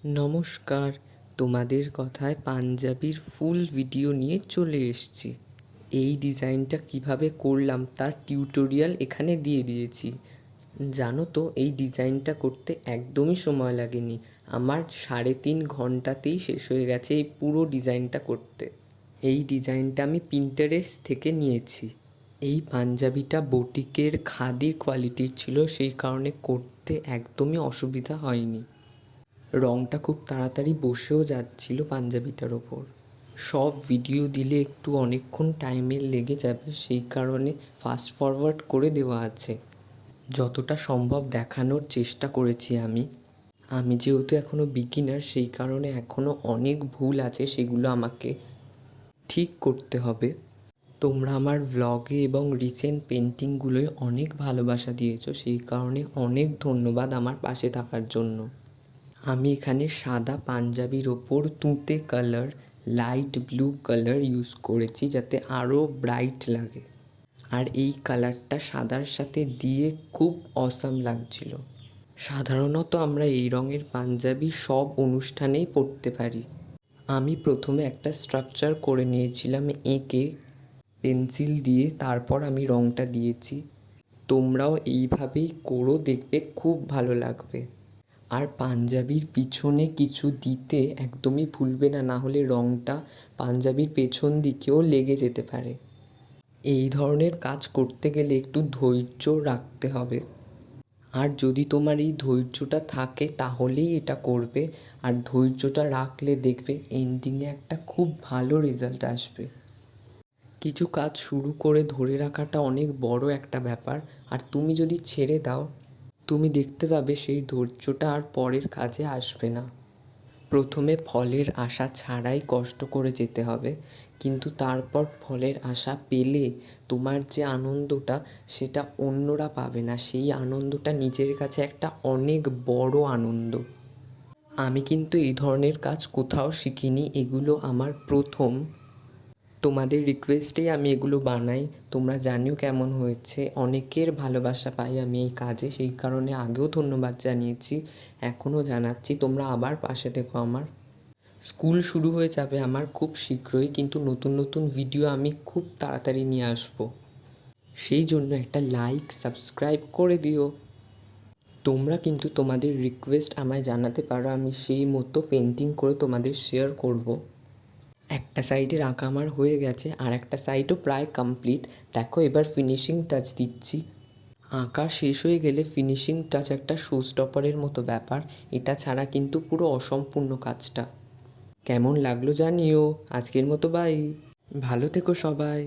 নমস্কার, তোমাদের কথায় পাঞ্জাবির ফুল ভিডিও নিয়ে চলে এসেছি। এই ডিজাইনটা কিভাবে করলাম তার টিউটোরিয়াল এখানে দিয়ে দিয়েছি। জানো তো, এই ডিজাইনটা করতে একদমই সময় লাগেনি। আমার 3.5 ঘন্টাতেই শেষ হয়ে গেছে এই পুরো ডিজাইনটা করতে। এই ডিজাইনটা আমি পিন্টারেস্ট থেকে নিয়েছি। এই পাঞ্জাবিটা বুটিকের খাদির কোয়ালিটির ছিল, সেই কারণে করতে একদমই অসুবিধা হয়নি। রঙটা খুব তাড়াতাড়ি বসেও যাচ্ছিল পাঞ্জাবিটার ওপর। সব ভিডিও দিলে একটু অনেকক্ষণ টাইমের লেগে যাবে, সেই কারণে ফাস্ট ফরওয়ার্ড করে দেওয়া আছে। যতটা সম্ভব দেখানোর চেষ্টা করেছি আমি যেহেতু এখনও বিগিনার, সেই কারণে এখনও অনেক ভুল আছে, সেগুলো আমাকে ঠিক করতে হবে। তোমরা আমার ভ্লগে এবং রিসেন্ট পেন্টিংগুলোয় অনেক ভালোবাসা দিয়েছো, সেই কারণে অনেক ধন্যবাদ আমার পাশে থাকার জন্য। আমি এখানে সাদা পাঞ্জাবির ওপর তুঁতে colour, light blue colour use করেছি যাতে আরও ব্রাইট লাগে। আর এই কালারটা সাদার সাথে দিয়ে খুব অসাম লাগছিল। সাধারণত আমরা এই রঙের পাঞ্জাবি সব অনুষ্ঠানেই পরতে পারি। আমি প্রথমে একটা স্ট্রাকচার করে নিয়েছিলাম এঁকে পেন্সিল দিয়ে, তারপর আমি রঙটা দিয়েছি। তোমরাও এইভাবেই করো, দেখবে খুব ভালো লাগবে। আর পাঞ্জাবির পিছনে কিছু দিতে একদমই ভুলবে না, না হলে রঙটা পাঞ্জাবির পেছন দিকেও লেগে যেতে পারে। এই ধরনের কাজ করতে গেলে একটু ধৈর্য রাখতে হবে। আর যদি তোমার এই ধৈর্যটা থাকে তাহলেই এটা করবে। আর ধৈর্যটা রাখলে দেখবে এন্ডিংয়ে একটা খুব ভালো রেজাল্ট আসবে। কিছু কাজ শুরু করে ধরে রাখাটা অনেক বড় একটা ব্যাপার। আর তুমি যদি ছেড়ে দাও, তুমি দেখতে পাবে সেই ধৈর্যটা আর পরের কাজে আসবে না। প্রথমে ফলের আশা ছাড়াই কষ্ট করে যেতে হবে, কিন্তু তারপর ফলের আশা পেলে তোমার যে আনন্দটা, সেটা অন্যরা পাবে না। সেই আনন্দটা নিজের কাছে একটা অনেক বড় আনন্দ। আমি কিন্তু এই ধরনের কাজ কোথাও শিখিনি, এগুলো আমার প্রথম। তোমাদের রিকোয়েস্টেই আমি এগুলো বানাই। তোমরা জানিও কেমন হয়েছে। অনেকের ভালোবাসা পাই আমি এই কাজে, সেই কারণে আগেও ধন্যবাদ জানিয়েছি, এখনও জানাচ্ছি। তোমরা আবার পাশে থেকো আমার। স্কুল শুরু হয়ে যাবে আমার খুব শীঘ্রই, কিন্তু নতুন নতুন ভিডিও আমি খুব তাড়াতাড়ি নিয়ে আসবো। সেই জন্য একটা লাইক সাবস্ক্রাইব করে দিও। তোমরা কিন্তু তোমাদের রিকোয়েস্ট আমায় জানাতে পারো, আমি সেই মতো পেন্টিং করে তোমাদের শেয়ার করব। একটা সাইডের আঁকা আমার হয়ে গেছে, আর একটা সাইডও প্রায় কমপ্লিট। দেখো, এবার ফিনিশিং টাচ দিচ্ছি। আঁকা শেষ হয়ে গেলে ফিনিশিং টাচ একটা শো স্টপারের মতো ব্যাপার। এটা ছাড়া কিন্তু পুরো অসম্পূর্ণ কাজটা। কেমন লাগলো জানিও। আজকের মতো বাই। ভালো থেকো সবাই।